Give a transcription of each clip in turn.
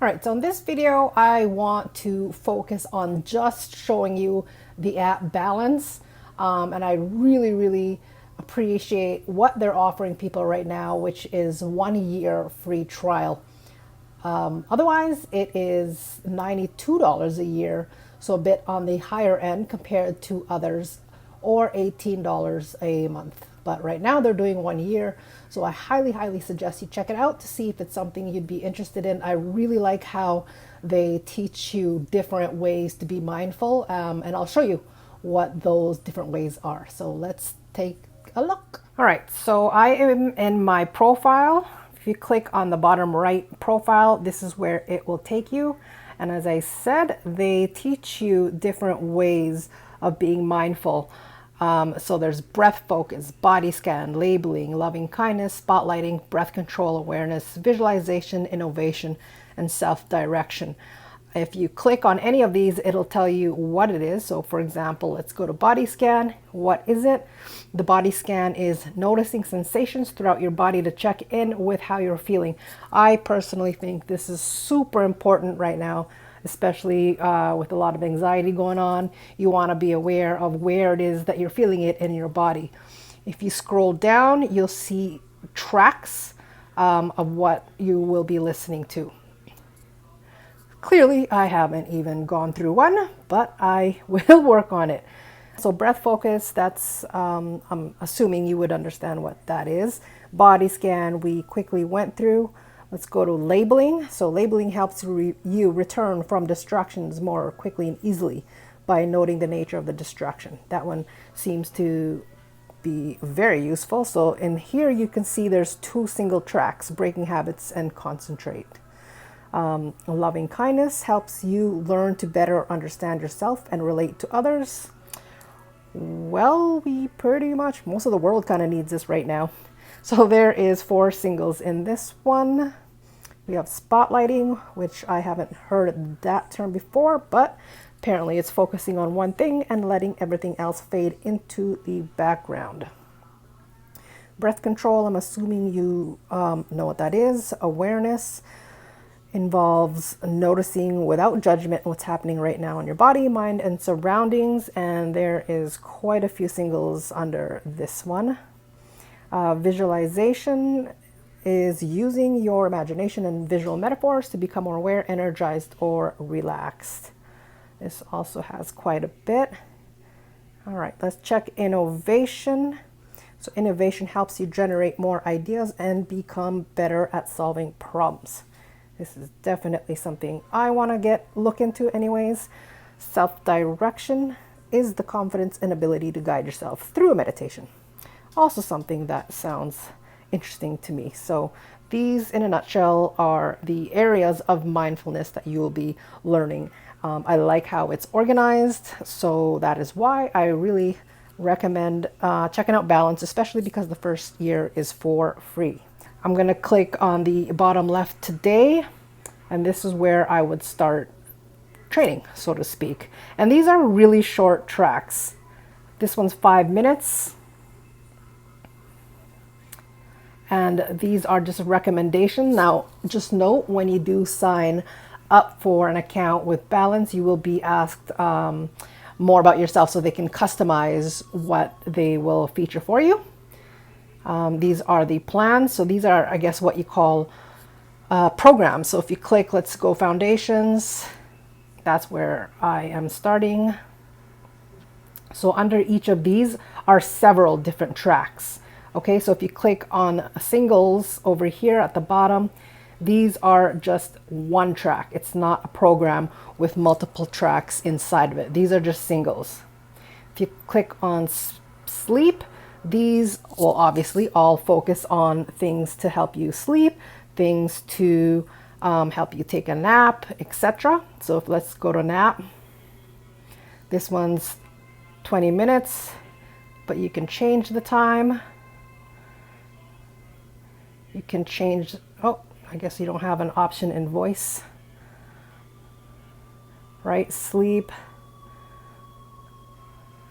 All right, so in this video, I want to focus on just showing you the app Balance. And I really appreciate what they're offering people right now, which is 1 year free trial. Otherwise, it is $92 a year, so a bit on the higher end compared to others, or $18 a month. But right now they're doing 1 year, so I highly suggest you check it out to see if it's something you'd be interested in. I really like how they teach you different ways to be mindful, and I'll show you what those different ways are. So let's take a look. All right, so I am in my profile. If you click on the bottom right profile, this is where it will take you. And as I said, they teach you different ways of being mindful. So there's breath focus, body scan, labeling, loving kindness, spotlighting, breath control, awareness, visualization, innovation, and self-direction. If you click on any of these, it'll tell you what it is. So for example, let's go to body scan. What is it? The body scan is noticing sensations throughout your body to check in with how you're feeling. I personally think this is super important right now, especially with a lot of anxiety going on. You want to be aware of where it is that you're feeling it in your body. If you scroll down, you'll see tracks of what you will be listening to. Clearly, I haven't even gone through one, but I will work on it. So breath focus, that's, I'm assuming you would understand what that is. Body scan, we quickly went through. Let's go to labeling. So labeling helps you return from distractions more quickly and easily by noting the nature of the distraction. That one seems to be very useful. So in here you can see there's 2 single tracks, breaking habits and concentrate. Loving kindness helps you learn to better understand yourself and relate to others. Well, we pretty much, most of the world kind of needs this right now. So there is 4 singles in this one. We have spotlighting, which I haven't heard that term before, but apparently it's focusing on one thing and letting everything else fade into the background. Breath control, I'm assuming you know what that is. Awareness involves noticing without judgment what's happening right now in your body, mind, and surroundings. And there is quite a few singles under this one. Visualization is using your imagination and visual metaphors to become more aware, energized, or relaxed. This also has quite a bit. All right, let's check innovation. So innovation helps you generate more ideas and become better at solving problems. This is definitely something I want to look into anyways. Self-direction is the confidence and ability to guide yourself through a meditation. Also something that sounds interesting to me. So these in a nutshell are the areas of mindfulness that you will be learning. I like how it's organized, so that is why I really recommend checking out Balance, especially because the first year is for free. I'm going to click on the bottom left today, and this is where I would start training, so to speak. And these are really short tracks. This one's 5 minutes. And these are just recommendations. Now, just note when you do sign up for an account with Balance, you will be asked more about yourself so they can customize what they will feature for you. These are the plans. So these are, I guess, what you call programs. So if you click, let's go foundations, that's where I am starting. So under each of these are several different tracks. Okay, so if you click on singles over here at the bottom, these are just one track. It's not a program with multiple tracks inside of it. These are just singles. If you click on sleep, these will obviously all focus on things to help you sleep, things to help you take a nap, etc. So let's go to nap. This one's 20 minutes, but you can change the time. You can change, oh, I guess you don't have an option in voice. Right, sleep.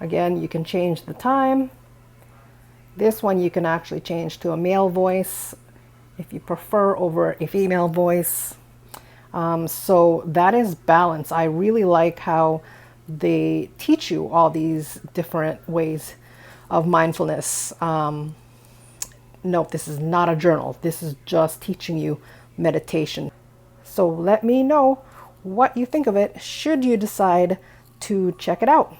Again, you can change the time. This one you can actually change to a male voice if you prefer over a female voice. So that is balance. I really like how they teach you all these different ways of mindfulness. No, this is not a journal. This is just teaching you meditation. So let me know what you think of it should you decide to check it out.